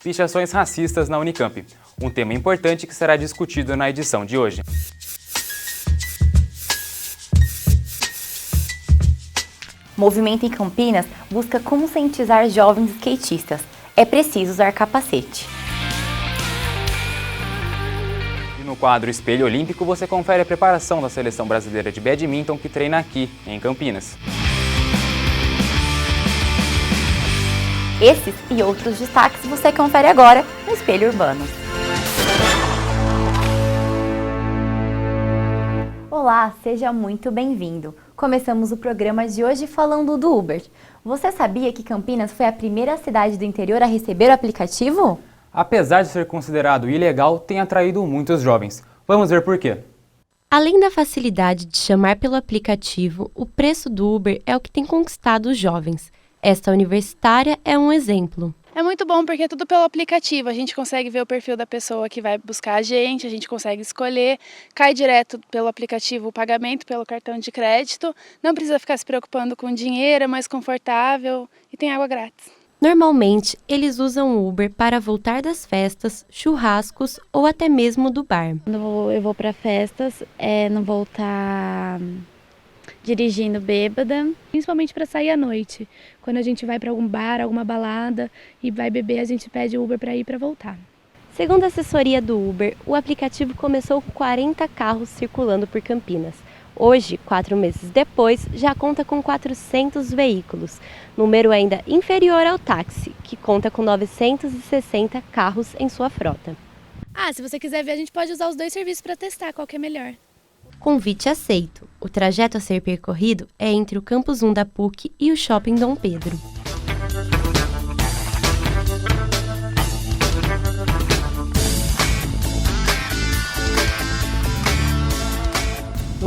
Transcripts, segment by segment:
pichações racistas na Unicamp, um tema importante que será discutido na edição de hoje. O movimento em Campinas busca conscientizar jovens skatistas. É preciso usar capacete. E no quadro Espelho Olímpico você confere a preparação da seleção brasileira de badminton que treina aqui, em Campinas. Esses e outros destaques você confere agora no Espelho Urbano. Olá, seja muito bem-vindo. Começamos o programa de hoje falando do Uber. Você sabia que Campinas foi a primeira cidade do interior a receber o aplicativo? Apesar de ser considerado ilegal, tem atraído muitos jovens. Vamos ver por quê. Além da facilidade de chamar pelo aplicativo, o preço do Uber é o que tem conquistado os jovens. Esta universitária é um exemplo. É muito bom porque é tudo pelo aplicativo, a gente consegue ver o perfil da pessoa que vai buscar a gente consegue escolher, cai direto pelo aplicativo o pagamento pelo cartão de crédito, não precisa ficar se preocupando com dinheiro, é mais confortável e tem água grátis. Normalmente, eles usam o Uber para voltar das festas, churrascos ou até mesmo do bar. Quando eu vou para festas, não voltar dirigindo bêbada, principalmente para sair à noite. Quando a gente vai para algum bar, alguma balada e vai beber, a gente pede Uber para ir para voltar. Segundo a assessoria do Uber, o aplicativo começou com 40 carros circulando por Campinas. Hoje, 4 meses depois, já conta com 400 veículos, número ainda inferior ao táxi, que conta com 960 carros em sua frota. Se você quiser ver, a gente pode usar os dois serviços para testar qual que é melhor. Convite aceito. O trajeto a ser percorrido é entre o Campus 1 da PUC e o Shopping Dom Pedro. Uhum.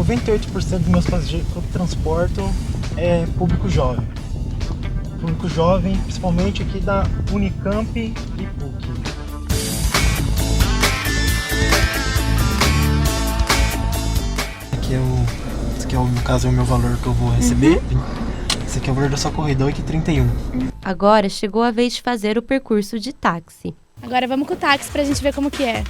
98% dos meus passageiros que eu transporto é público jovem. Público jovem, principalmente aqui da Unicamp e PUC. Esse aqui é, no caso, é o meu valor que eu vou receber. Esse aqui é o valor da sua corrida, 8,31. Agora chegou a vez de fazer o percurso de táxi. Agora vamos com o táxi pra gente ver como que é.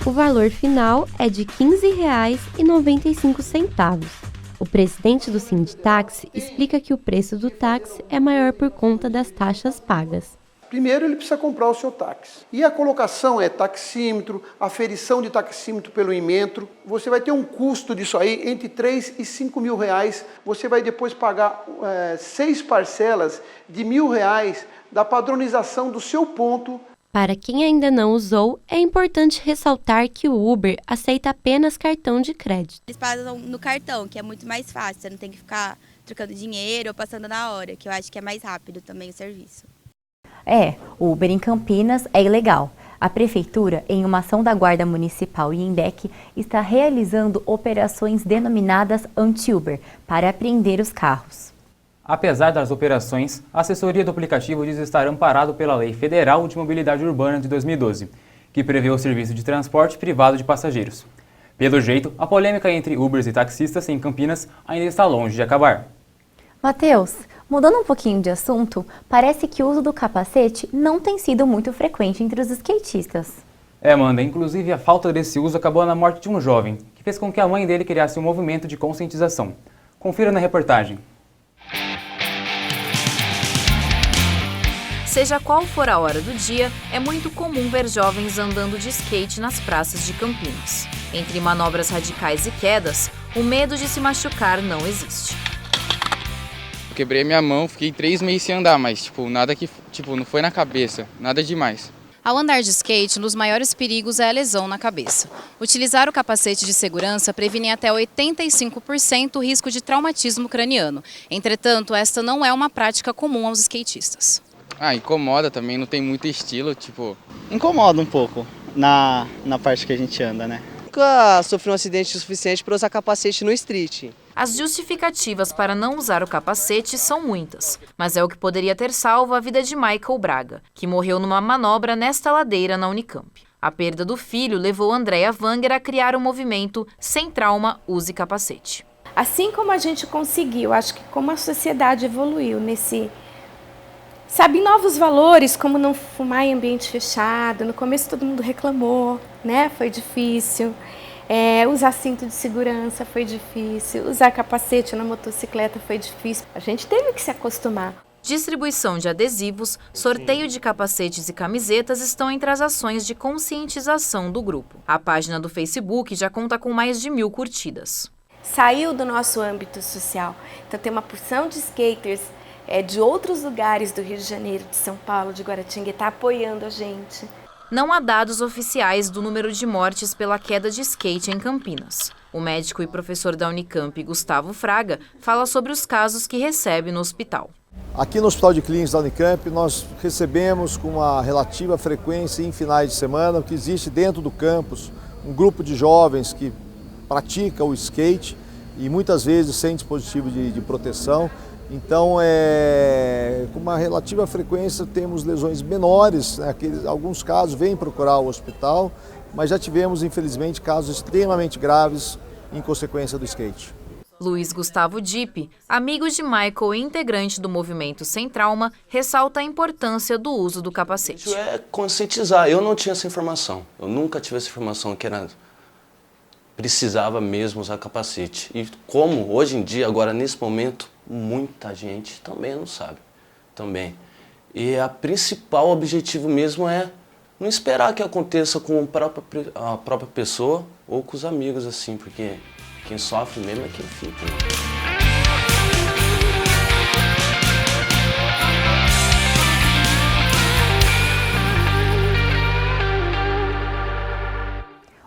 O valor final é de R$ 15,95. O presidente do Sinditáxi explica que o preço do táxi é maior por conta das taxas pagas. Primeiro ele precisa comprar o seu táxi. E a colocação é taxímetro, aferição de taxímetro pelo Inmetro. Você vai ter um custo disso aí entre 3 e 5 mil reais. Você vai depois pagar 6 parcelas de R$ 1.000 da padronização do seu ponto. Para quem ainda não usou, é importante ressaltar que o Uber aceita apenas cartão de crédito. Eles pagam no cartão, que é muito mais fácil, você não tem que ficar trocando dinheiro ou passando na hora, que eu acho que é mais rápido também o serviço. O Uber em Campinas é ilegal. A Prefeitura, em uma ação da Guarda Municipal e INDEC, está realizando operações denominadas anti-Uber para apreender os carros. Apesar das operações, a assessoria do aplicativo diz estar amparado pela Lei Federal de Mobilidade Urbana de 2012, que prevê o serviço de transporte privado de passageiros. Pelo jeito, a polêmica entre Ubers e taxistas em Campinas ainda está longe de acabar. Matheus, mudando um pouquinho de assunto, parece que o uso do capacete não tem sido muito frequente entre os skatistas. Amanda, inclusive a falta desse uso acabou na morte de um jovem, que fez com que a mãe dele criasse um movimento de conscientização. Confira na reportagem. Seja qual for a hora do dia, é muito comum ver jovens andando de skate nas praças de Campinas. Entre manobras radicais e quedas, o medo de se machucar não existe. Eu quebrei minha mão, fiquei 3 meses sem andar, mas nada que não foi na cabeça, nada demais. Ao andar de skate, um dos maiores perigos é a lesão na cabeça. Utilizar o capacete de segurança previne até 85% o risco de traumatismo craniano. Entretanto, esta não é uma prática comum aos skatistas. Incomoda também, não tem muito estilo, Incomoda um pouco na parte que a gente anda, né? Nunca sofri um acidente o suficiente para usar capacete no street. As justificativas para não usar o capacete são muitas, mas é o que poderia ter salvo a vida de Michael Braga, que morreu numa manobra nesta ladeira na Unicamp. A perda do filho levou Andréa Wanger a criar o movimento Sem Trauma, Use Capacete. Assim como a gente conseguiu, acho que como a sociedade evoluiu sabe, novos valores, como não fumar em ambiente fechado. No começo todo mundo reclamou, né? Foi difícil. Usar cinto de segurança foi difícil. Usar capacete na motocicleta foi difícil. A gente teve que se acostumar. Distribuição de adesivos, sorteio de capacetes e camisetas estão entre as ações de conscientização do grupo. A página do Facebook já conta com mais de 1000 curtidas. Saiu do nosso âmbito social. Então tem uma porção de skaters de outros lugares do Rio de Janeiro, de São Paulo, de Guaratinguetá, apoiando a gente. Não há dados oficiais do número de mortes pela queda de skate em Campinas. O médico e professor da Unicamp, Gustavo Fraga, fala sobre os casos que recebe no hospital. Aqui no Hospital de Clínicas da Unicamp, nós recebemos com uma relativa frequência em finais de semana, que existe dentro do campus um grupo de jovens que pratica o skate e muitas vezes sem dispositivo de proteção. Então, com uma relativa frequência, temos lesões menores, né? Alguns casos vêm procurar o hospital, mas já tivemos, infelizmente, casos extremamente graves em consequência do skate. Luiz Gustavo Dipp, amigo de Michael e integrante do movimento Sem Trauma, ressalta a importância do uso do capacete. Isso é conscientizar. Eu não tinha essa informação. Eu nunca tive essa informação que precisava mesmo usar capacete. E como hoje em dia, agora nesse momento, muita gente também não sabe. Também. E a principal objetivo mesmo é não esperar que aconteça com a própria pessoa ou com os amigos, assim, porque quem sofre mesmo é quem fica.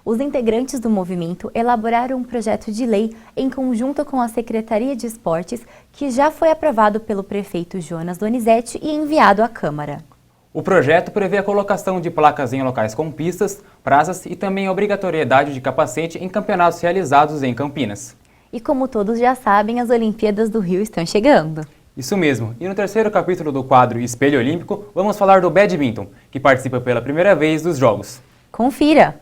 Os integrantes do movimento elaboraram um projeto de lei em conjunto com a Secretaria de Esportes, que já foi aprovado pelo prefeito Jonas Donizete e enviado à Câmara. O projeto prevê a colocação de placas em locais com pistas, praças e também a obrigatoriedade de capacete em campeonatos realizados em Campinas. E como todos já sabem, as Olimpíadas do Rio estão chegando. Isso mesmo. E no terceiro capítulo do quadro Espelho Olímpico, vamos falar do badminton, que participa pela primeira vez dos Jogos. Confira!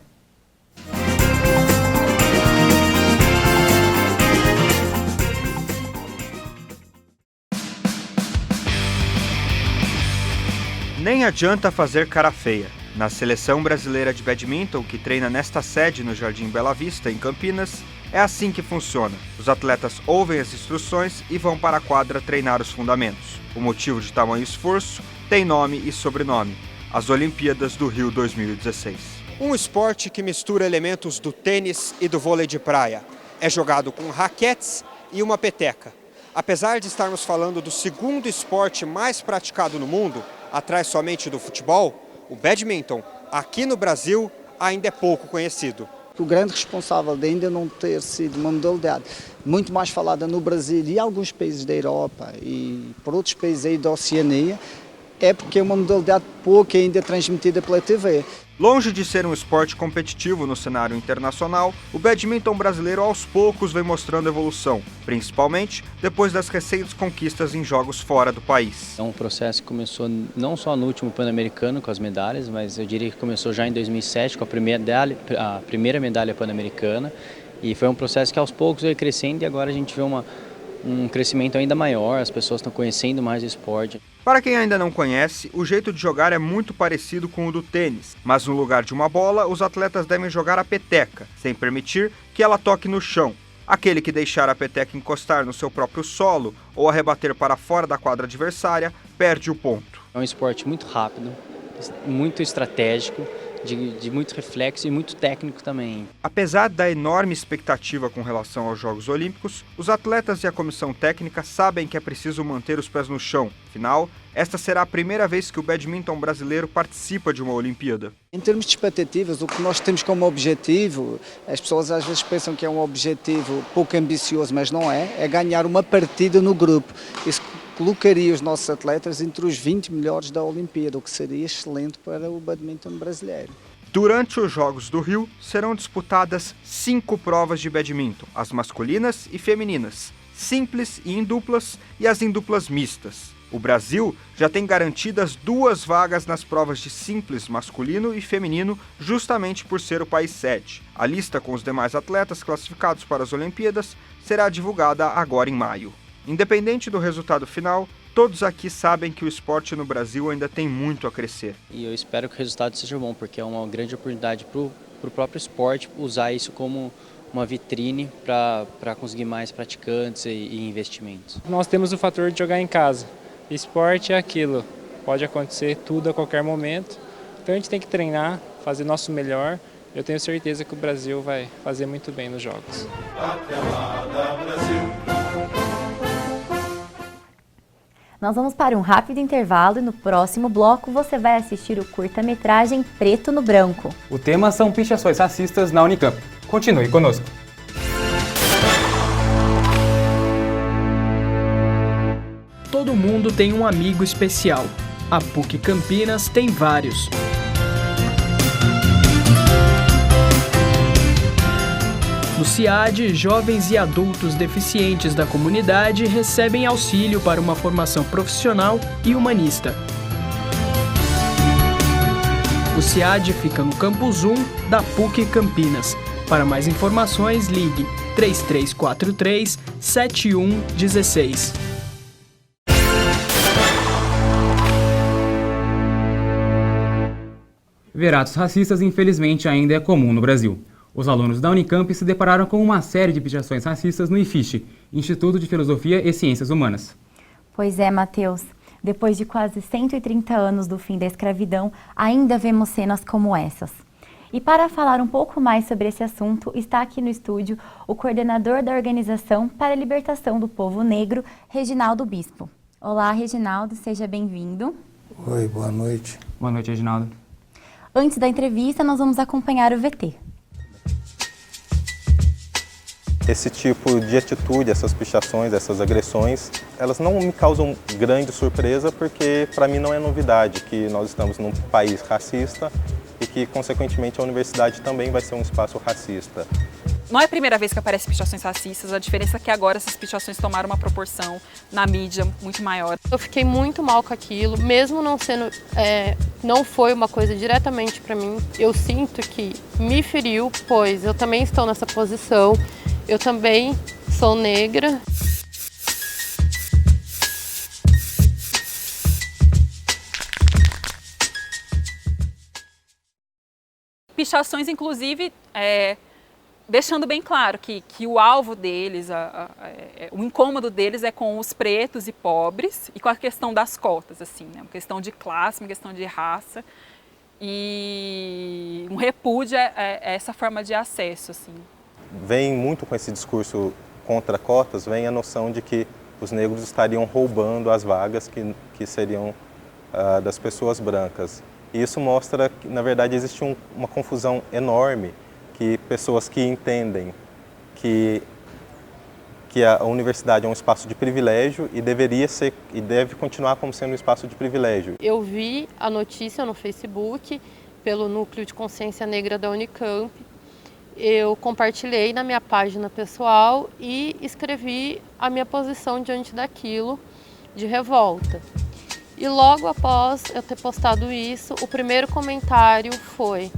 Nem adianta fazer cara feia. Na Seleção Brasileira de Badminton, que treina nesta sede no Jardim Bela Vista, em Campinas, é assim que funciona. Os atletas ouvem as instruções e vão para a quadra treinar os fundamentos. O motivo de tamanho esforço tem nome e sobrenome: as Olimpíadas do Rio 2016. Um esporte que mistura elementos do tênis e do vôlei de praia. É jogado com raquetes e uma peteca. Apesar de estarmos falando do segundo esporte mais praticado no mundo, atrás somente do futebol, o badminton, aqui no Brasil, ainda é pouco conhecido. O grande responsável de ainda não ter sido uma modalidade muito mais falada no Brasil e alguns países da Europa e por outros países aí da Oceania, é porque é uma modalidade pouco ainda transmitida pela TV. Longe de ser um esporte competitivo no cenário internacional, o badminton brasileiro aos poucos vem mostrando evolução, principalmente depois das recentes conquistas em jogos fora do país. É um processo que começou não só no último Pan-Americano com as medalhas, mas eu diria que começou já em 2007 com a primeira medalha Pan-Americana, e foi um processo que aos poucos veio crescendo e agora a gente vê um crescimento ainda maior, as pessoas estão conhecendo mais o esporte. Para quem ainda não conhece, o jeito de jogar é muito parecido com o do tênis, mas no lugar de uma bola, os atletas devem jogar a peteca, sem permitir que ela toque no chão. Aquele que deixar a peteca encostar no seu próprio solo ou arrebater para fora da quadra adversária, perde o ponto. É um esporte muito rápido, muito estratégico, de muito reflexo e muito técnico também. Apesar da enorme expectativa com relação aos Jogos Olímpicos, os atletas e a comissão técnica sabem que é preciso manter os pés no chão. Afinal, esta será a primeira vez que o badminton brasileiro participa de uma Olimpíada. Em termos de expectativas, o que nós temos como objetivo, as pessoas às vezes pensam que é um objetivo pouco ambicioso, mas não é ganhar uma partida no grupo. Isso colocaria os nossos atletas entre os 20 melhores da Olimpíada, o que seria excelente para o badminton brasileiro. Durante os Jogos do Rio, serão disputadas 5 provas de badminton, as masculinas e femininas, simples e em duplas e as em duplas mistas. O Brasil já tem garantidas 2 vagas nas provas de simples masculino e feminino, justamente por ser o país sede. A lista com os demais atletas classificados para as Olimpíadas será divulgada agora em maio. Independente do resultado final, todos aqui sabem que o esporte no Brasil ainda tem muito a crescer. E eu espero que o resultado seja bom, porque é uma grande oportunidade para o próprio esporte usar isso como uma vitrine para conseguir mais praticantes e investimentos. Nós temos o fator de jogar em casa. Esporte é aquilo, pode acontecer tudo a qualquer momento, então a gente tem que treinar, fazer nosso melhor. Eu tenho certeza que o Brasil vai fazer muito bem nos Jogos. Nós vamos para um rápido intervalo e no próximo bloco você vai assistir o curta-metragem Preto no Branco. O tema são pichações racistas na Unicamp. Continue conosco. Todo mundo tem um amigo especial. A PUC Campinas tem vários. No CIAD, jovens e adultos deficientes da comunidade recebem auxílio para uma formação profissional e humanista. O CIAD fica no Campus 1 da PUC Campinas. Para mais informações, ligue 3343-7116. Ver atos racistas, infelizmente, ainda é comum no Brasil. Os alunos da Unicamp se depararam com uma série de pichações racistas no IFISH, Instituto de Filosofia e Ciências Humanas. Pois é, Matheus. Depois de quase 130 anos do fim da escravidão, ainda vemos cenas como essas. E para falar um pouco mais sobre esse assunto, está aqui no estúdio o coordenador da Organização para a Libertação do Povo Negro, Reginaldo Bispo. Olá, Reginaldo, seja bem-vindo. Oi, boa noite. Boa noite, Reginaldo. Antes da entrevista, nós vamos acompanhar o VT. Esse tipo de atitude, essas pichações, essas agressões, elas não me causam grande surpresa porque para mim não é novidade que nós estamos num país racista e que, consequentemente, a universidade também vai ser um espaço racista. Não é a primeira vez que aparecem pichações racistas, a diferença é que agora essas pichações tomaram uma proporção na mídia muito maior. Eu fiquei muito mal com aquilo, mesmo não sendo, não foi uma coisa diretamente para mim. Eu sinto que me feriu, pois eu também estou nessa posição, eu também sou negra. Pichações, inclusive, deixando bem claro que o alvo deles, o incômodo deles é com os pretos e pobres e com a questão das cotas, assim, né? Uma questão de classe, uma questão de raça e um repúdio a essa forma de acesso, assim. Vem muito com esse discurso contra cotas, vem a noção de que os negros estariam roubando as vagas que seriam das pessoas brancas. E isso mostra que, na verdade, existe uma confusão enorme, que pessoas que entendem que a universidade é um espaço de privilégio e deveria ser e deve continuar como sendo um espaço de privilégio. Eu vi a notícia no Facebook pelo Núcleo de Consciência Negra da Unicamp. Eu compartilhei na minha página pessoal e escrevi a minha posição diante daquilo de revolta. E logo após eu ter postado isso, o primeiro comentário foi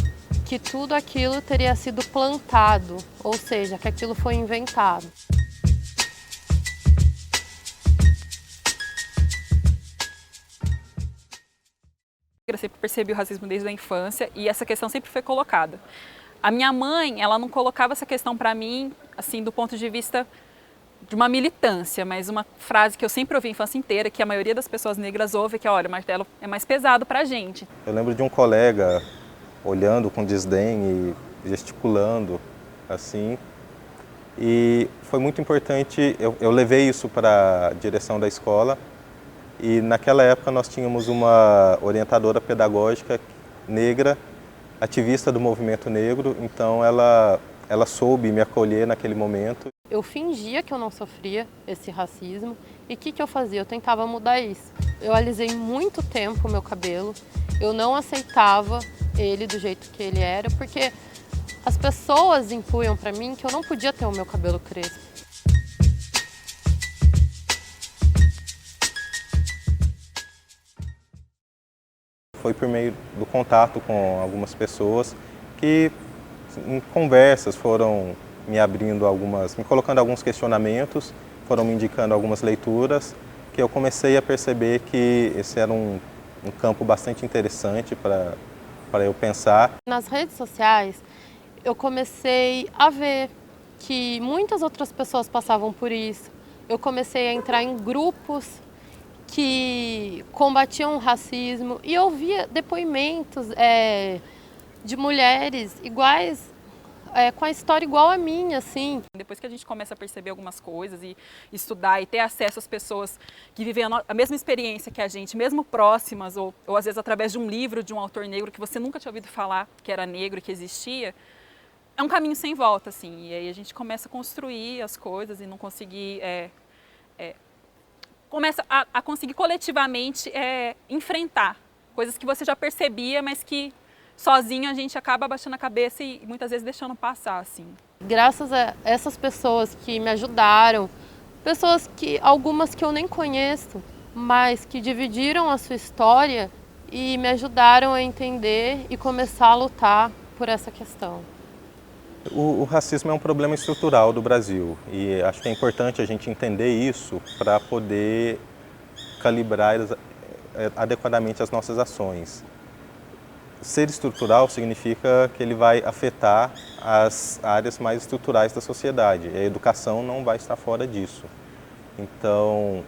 que tudo aquilo teria sido plantado, ou seja, que aquilo foi inventado. Eu sempre percebi o racismo desde a infância e essa questão sempre foi colocada. A minha mãe, ela não colocava essa questão para mim, assim, do ponto de vista de uma militância, mas uma frase que eu sempre ouvi a infância inteira, que a maioria das pessoas negras ouve, que olha, o martelo é mais pesado pra gente. Eu lembro de um colega olhando com desdém e gesticulando, assim, e foi muito importante, eu levei isso para a direção da escola, e naquela época nós tínhamos uma orientadora pedagógica negra, ativista do movimento negro, então ela soube me acolher naquele momento. Eu fingia que eu não sofria esse racismo e o que eu fazia? Eu tentava mudar isso. Eu alisei muito tempo o meu cabelo, eu não aceitava ele do jeito que ele era, porque as pessoas impunham para mim que eu não podia ter o meu cabelo crespo. foi por meio do contato com algumas pessoas que em conversas foram me abrindo me colocando alguns questionamentos, foram me indicando algumas leituras, que eu comecei a perceber que esse era um campo bastante interessante para eu pensar. Nas redes sociais, eu comecei a ver que muitas outras pessoas passavam por isso. Eu comecei a entrar em grupos que combatiam o racismo e eu via depoimentos de mulheres iguais, com a história igual a minha, assim. Depois que a gente começa a perceber algumas coisas e estudar e ter acesso às pessoas que vivem a mesma experiência que a gente, mesmo próximas, ou às vezes através de um livro de um autor negro que você nunca tinha ouvido falar que era negro e que existia, é um caminho sem volta, assim. E aí a gente começa a construir as coisas e não conseguir... começa a conseguir coletivamente enfrentar coisas que você já percebia, mas que sozinho a gente acaba abaixando a cabeça e muitas vezes deixando passar, assim. Graças a essas pessoas que me ajudaram, algumas que eu nem conheço, mas que dividiram a sua história e me ajudaram a entender e começar a lutar por essa questão. O racismo é um problema estrutural do Brasil e acho que é importante a gente entender isso para poder calibrar adequadamente as nossas ações. Ser estrutural significa que ele vai afetar as áreas mais estruturais da sociedade. A educação não vai estar fora disso. Então,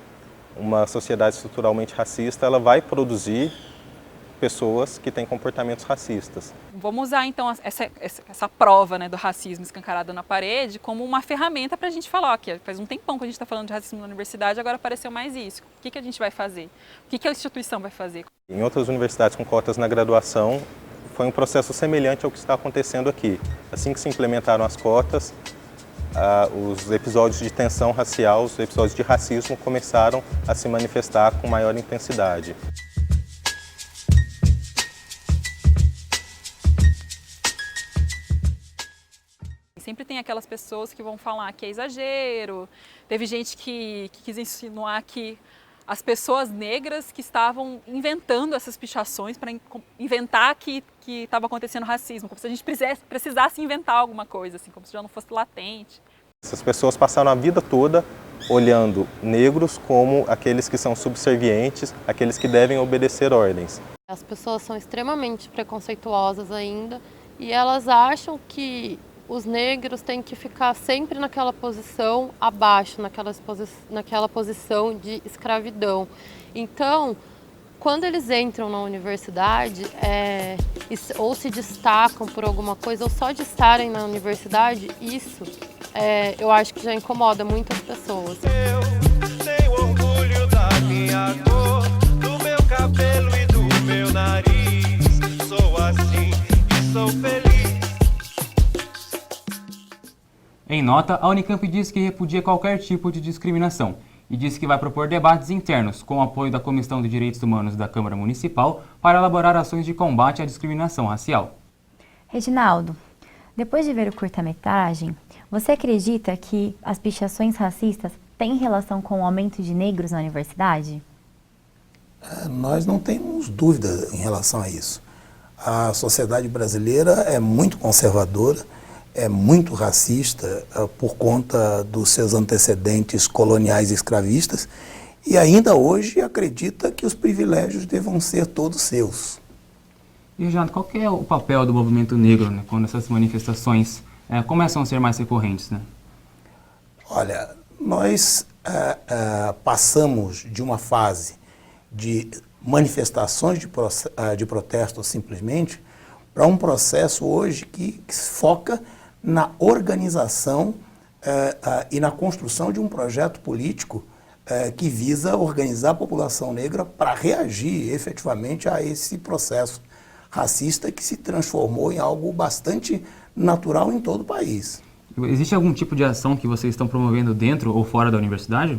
uma sociedade estruturalmente racista, ela vai produzir pessoas que têm comportamentos racistas. Vamos usar então essa prova, né, do racismo escancarado na parede como uma ferramenta para a gente falar, que faz um tempão que a gente está falando de racismo na universidade, agora apareceu mais isso. O que a gente vai fazer? O que a instituição vai fazer? Em outras universidades com cotas na graduação, foi um processo semelhante ao que está acontecendo aqui. Assim que se implementaram as cotas, os episódios de tensão racial, os episódios de racismo começaram a se manifestar com maior intensidade. Sempre tem aquelas pessoas que vão falar que é exagero. Teve gente que quis insinuar que as pessoas negras que estavam inventando essas pichações para inventar que estava acontecendo racismo, como se a gente precisasse inventar alguma coisa, assim, como se já não fosse latente. Essas pessoas passaram a vida toda olhando negros como aqueles que são subservientes, aqueles que devem obedecer ordens. As pessoas são extremamente preconceituosas ainda e elas acham que os negros têm que ficar sempre naquela posição abaixo, naquela posição de escravidão. Então, quando eles entram na universidade, ou se destacam por alguma coisa, ou só de estarem na universidade, isso eu acho que já incomoda muitas pessoas. Eu tenho orgulho da minha cor, do meu cabelo e do meu nariz. Sou assim e sou feliz. Em nota, a Unicamp diz que repudia qualquer tipo de discriminação e diz que vai propor debates internos com o apoio da Comissão de Direitos Humanos da Câmara Municipal para elaborar ações de combate à discriminação racial. Reginaldo, depois de ver o curta-metragem, você acredita que as pichações racistas têm relação com o aumento de negros na universidade? Nós não temos dúvida em relação a isso. A sociedade brasileira é muito conservadora, é muito racista por conta dos seus antecedentes coloniais e escravistas e ainda hoje acredita que os privilégios devam ser todos seus. E, Reginaldo, qual que é o papel do movimento negro, né, quando essas manifestações começam a ser mais recorrentes? Né? Olha, nós passamos de uma fase de manifestações de protesto simplesmente para um processo hoje que se foca na organização e na construção de um projeto político que visa organizar a população negra para reagir efetivamente a esse processo racista que se transformou em algo bastante natural em todo o país. Existe algum tipo de ação que vocês estão promovendo dentro ou fora da universidade?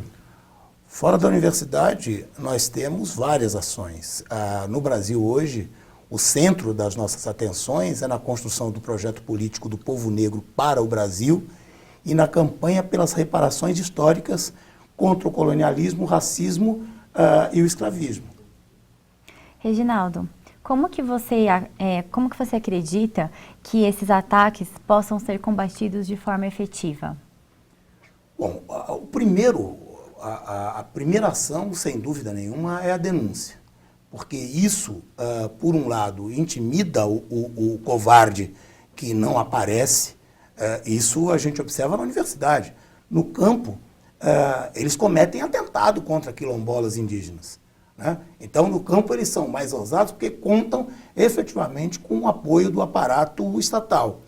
Fora da universidade, nós temos várias ações. No Brasil hoje, o centro das nossas atenções é na construção do projeto político do povo negro para o Brasil e na campanha pelas reparações históricas contra o colonialismo, o racismo e o escravismo. Reginaldo, Como que você acredita que esses ataques possam ser combatidos de forma efetiva? Bom, a primeira ação, sem dúvida nenhuma, é a denúncia. Porque isso, por um lado, intimida o covarde que não aparece. Isso a gente observa na universidade. No campo, eles cometem atentado contra quilombolas indígenas, né? Então, no campo, eles são mais ousados porque contam efetivamente com o apoio do aparato estatal.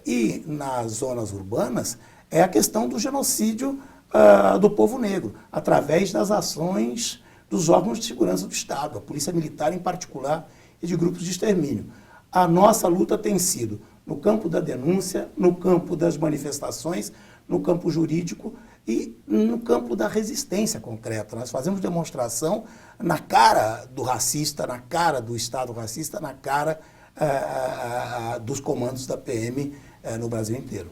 E nas zonas urbanas, é a questão do genocídio do povo negro, através das ações dos órgãos de segurança do Estado, a Polícia Militar em particular e de grupos de extermínio. A nossa luta tem sido no campo da denúncia, no campo das manifestações, no campo jurídico e no campo da resistência concreta. Nós fazemos demonstração na cara do racista, na cara do Estado racista, na cara dos comandos da PM no Brasil inteiro.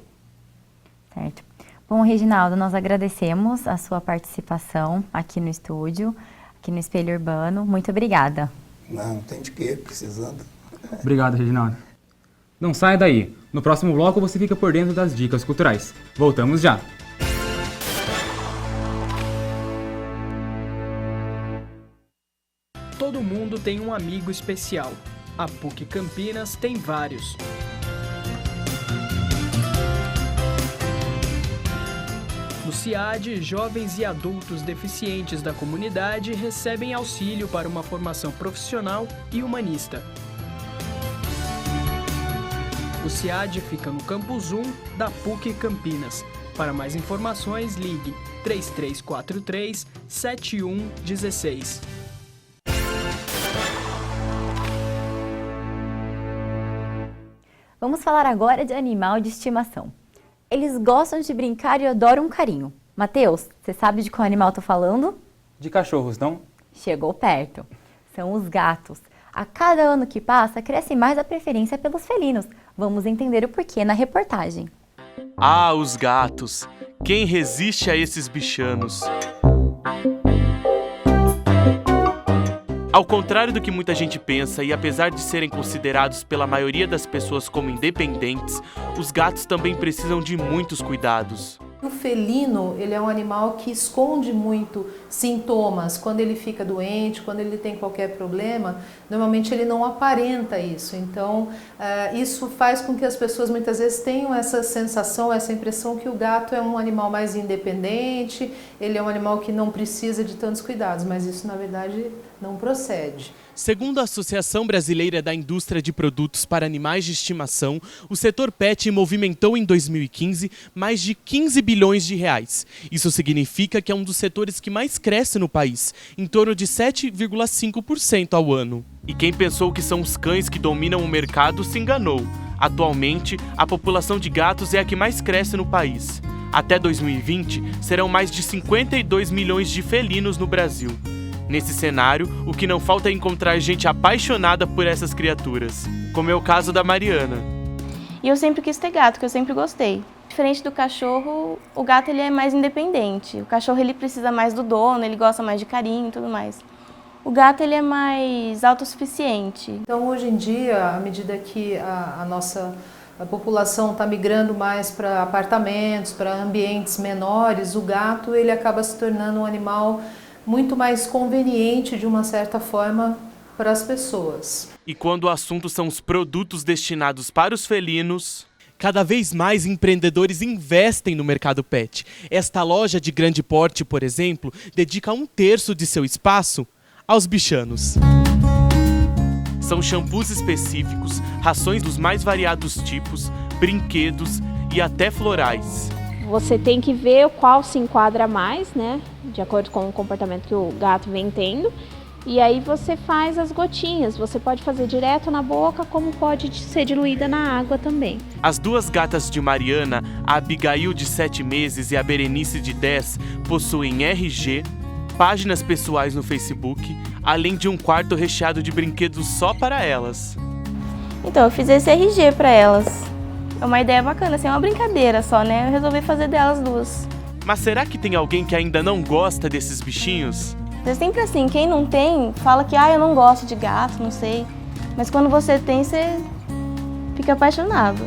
Certo. Bom, Reginaldo, nós agradecemos a sua participação aqui no estúdio, aqui no Espelho Urbano. Muito obrigada. Não tem de quê, precisando. Obrigado, Reginaldo. Não saia daí. No próximo bloco você fica por dentro das dicas culturais. Voltamos já. Todo mundo tem um amigo especial. A PUC Campinas tem vários. No CIAD, jovens e adultos deficientes da comunidade recebem auxílio para uma formação profissional e humanista. O CIAD fica no Campus 1 da PUC Campinas. Para mais informações, ligue 3343-7116. Vamos falar agora de animal de estimação. Eles gostam de brincar e adoram um carinho. Matheus, você sabe de qual animal eu tô falando? De cachorros, não? Chegou perto. São os gatos. A cada ano que passa, cresce mais a preferência pelos felinos. Vamos entender o porquê na reportagem. Ah, os gatos! Quem resiste a esses bichanos? Ao contrário do que muita gente pensa, e apesar de serem considerados pela maioria das pessoas como independentes, os gatos também precisam de muitos cuidados. O felino, ele é um animal que esconde muito sintomas. Quando ele fica doente, quando ele tem qualquer problema, normalmente ele não aparenta isso. Então, isso faz com que as pessoas muitas vezes tenham essa sensação, essa impressão que o gato é um animal mais independente, ele é um animal que não precisa de tantos cuidados, mas isso, na verdade, não procede. Segundo a Associação Brasileira da Indústria de Produtos para Animais de Estimação, o setor pet movimentou em 2015 mais de 15 bilhões de reais. Isso significa que é um dos setores que mais cresce no país, em torno de 7,5% ao ano. E quem pensou que são os cães que dominam o mercado se enganou. Atualmente, a população de gatos é a que mais cresce no país. Até 2020, serão mais de 52 milhões de felinos no Brasil. Nesse cenário, o que não falta é encontrar gente apaixonada por essas criaturas, como é o caso da Mariana. E eu sempre quis ter gato, que eu sempre gostei. Diferente do cachorro, o gato ele é mais independente. O cachorro ele precisa mais do dono, ele gosta mais de carinho e tudo mais. O gato ele é mais autossuficiente. Então hoje em dia, à medida que a população está migrando mais para apartamentos, para ambientes menores, o gato ele acaba se tornando um animal muito mais conveniente, de uma certa forma, para as pessoas. E quando o assunto são os produtos destinados para os felinos, cada vez mais empreendedores investem no mercado pet. Esta loja de grande porte, por exemplo, dedica 1/3 de seu espaço aos bichanos. São shampoos específicos, rações dos mais variados tipos, brinquedos e até florais. Você tem que ver qual se enquadra mais, né? De acordo com o comportamento que o gato vem tendo. E aí você faz as gotinhas. Você pode fazer direto na boca, como pode ser diluída na água também. As duas gatas de Mariana, a Abigail de 7 meses e a Berenice de 10, possuem RG, páginas pessoais no Facebook, além de um quarto recheado de brinquedos só para elas. Então, eu fiz esse RG para elas. É uma ideia bacana, assim, é uma brincadeira só, né? Eu resolvi fazer delas duas. Mas será que tem alguém que ainda não gosta desses bichinhos? É sempre assim, quem não tem, fala que eu não gosto de gato, não sei. Mas quando você tem, você fica apaixonado.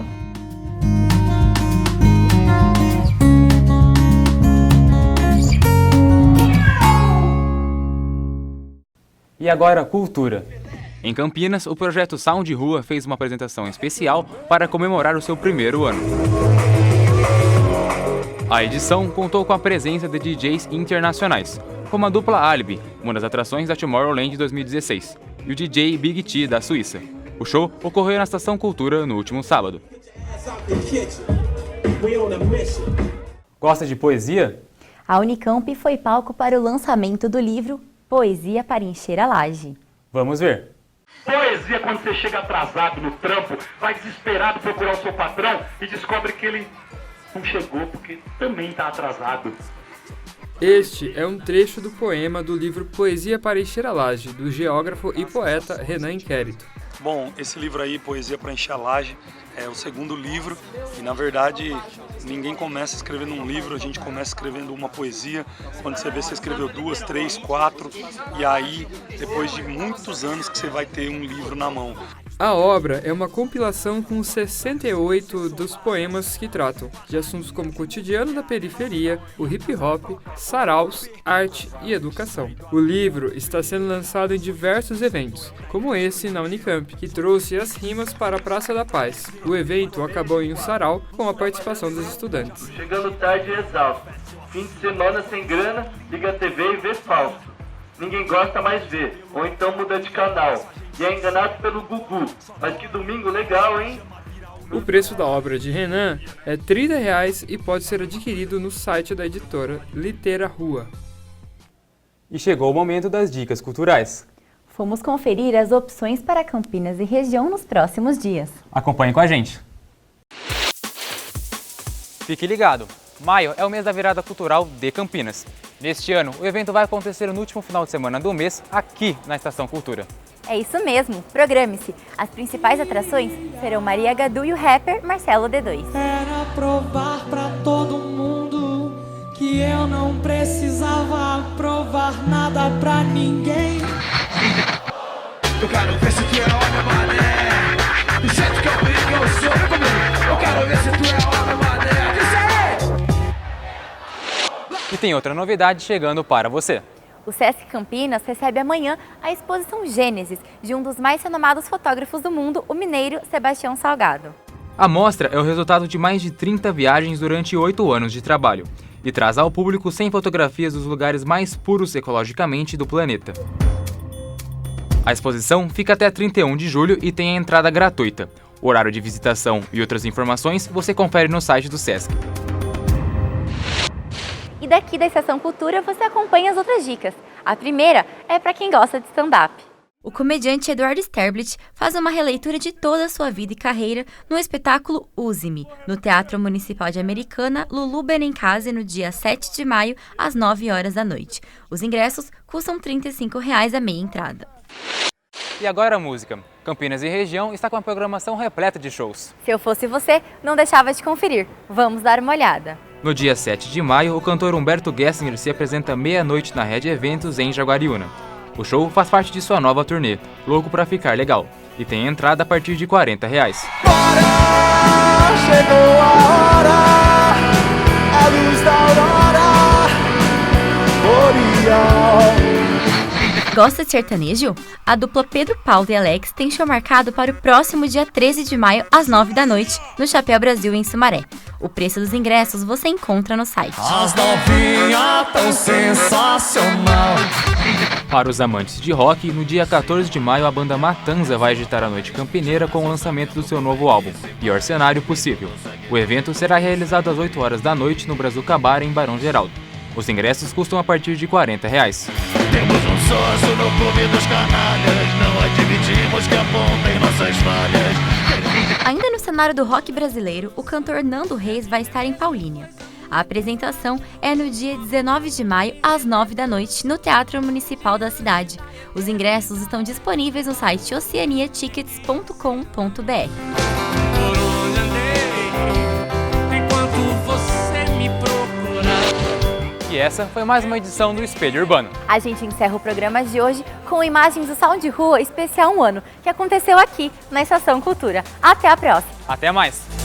E agora, cultura. Em Campinas, o projeto Sound de Rua fez uma apresentação especial para comemorar o seu primeiro ano. A edição contou com a presença de DJs internacionais, como a dupla Alibi, uma das atrações da Tomorrowland 2016, e o DJ Big T, da Suíça. O show ocorreu na Estação Cultura no último sábado. Gosta de poesia? A Unicamp foi palco para o lançamento do livro Poesia para Encher a Laje. Vamos ver. Poesia quando você chega atrasado no trampo, vai desesperado procurar o seu patrão e descobre que ele não chegou porque também está atrasado. Este é um trecho do poema do livro Poesia para Encher a Laje, do geógrafo e poeta Renan Inquérito. Bom, esse livro aí, Poesia para Encher a Laje, é o segundo livro e, na verdade, ninguém começa escrevendo um livro, a gente começa escrevendo uma poesia. Quando você vê, você escreveu 2, 3, 4 e aí, depois de muitos anos que você vai ter um livro na mão. A obra é uma compilação com 68 dos poemas que tratam de assuntos como o cotidiano da periferia, o hip-hop, saraus, arte e educação. O livro está sendo lançado em diversos eventos, como esse na Unicamp, que trouxe as rimas para a Praça da Paz. O evento acabou em um sarau com a participação dos estudantes. Chegando tarde e exausto, fim de semana sem grana, liga a TV e vê Fausto. Ninguém gosta mais ver, ou então muda de canal. E é enganado pelo Gugu, mas que domingo legal, hein? O preço da obra de Renan é R$ 30 e pode ser adquirido no site da editora Litera Rua. E chegou o momento das dicas culturais. Fomos conferir as opções para Campinas e região nos próximos dias. Acompanhe com a gente. Fique ligado, maio é o mês da virada cultural de Campinas. Neste ano, o evento vai acontecer no último final de semana do mês, aqui na Estação Cultura. É isso mesmo, programe-se. As principais atrações serão Maria Gadu e o rapper Marcelo D2. Era provar pra todo mundo que eu não precisava provar nada pra ninguém. Eu quero ver se tu é homem, mané. Do jeito que eu sou, eu quero ver se tu é homem, mané. E tem outra novidade chegando para você. O Sesc Campinas recebe amanhã a exposição Gênesis, de um dos mais renomados fotógrafos do mundo, o mineiro Sebastião Salgado. A mostra é o resultado de mais de 30 viagens durante 8 anos de trabalho e traz ao público 100 fotografias dos lugares mais puros ecologicamente do planeta. A exposição fica até 31 de julho e tem a entrada gratuita. O horário de visitação e outras informações você confere no site do Sesc. E daqui da Estação Cultura você acompanha as outras dicas. A primeira é para quem gosta de stand-up. O comediante Eduardo Sterblit faz uma releitura de toda a sua vida e carreira no espetáculo Use-me, no Teatro Municipal de Americana, Lulu Benincase, no dia 7 de maio, às 9 horas da noite. Os ingressos custam R$ 35 a meia entrada. E agora a música. Campinas e região está com uma programação repleta de shows. Se eu fosse você, não deixava de conferir. Vamos dar uma olhada. No dia 7 de maio, o cantor Humberto Gessinger se apresenta meia-noite na Rede Eventos em Jaguariúna. O show faz parte de sua nova turnê, Louco Pra Ficar Legal, e tem entrada a partir de R$ 40. Bora, chegou a hora, a luz da aurora, boreal. Gosta de sertanejo? A dupla Pedro Paulo e Alex tem show marcado para o próximo dia 13 de maio, às 9 da noite, no Chapéu Brasil, em Sumaré. O preço dos ingressos você encontra no site. As novinhas tão sensacional. Para os amantes de rock, no dia 14 de maio a banda Matanza vai agitar a noite campineira com o lançamento do seu novo álbum, Pior Cenário Possível. O evento será realizado às 8 horas da noite no Brazuca Bar, em Barão Geraldo. Os ingressos custam a partir de R$ 40. Temos um sócio no clube dos canalhas, não admitimos que apontem nossas falhas. Ainda no cenário do rock brasileiro, o cantor Nando Reis vai estar em Paulínia. A apresentação é no dia 19 de maio, às 9 da noite, no Teatro Municipal da cidade. Os ingressos estão disponíveis no site oceaniatickets.com.br. E essa foi mais uma edição do Espelho Urbano. A gente encerra o programa de hoje com imagens do Salão de Rua Especial 1 Ano, que aconteceu aqui na Estação Cultura. Até a próxima! Até mais!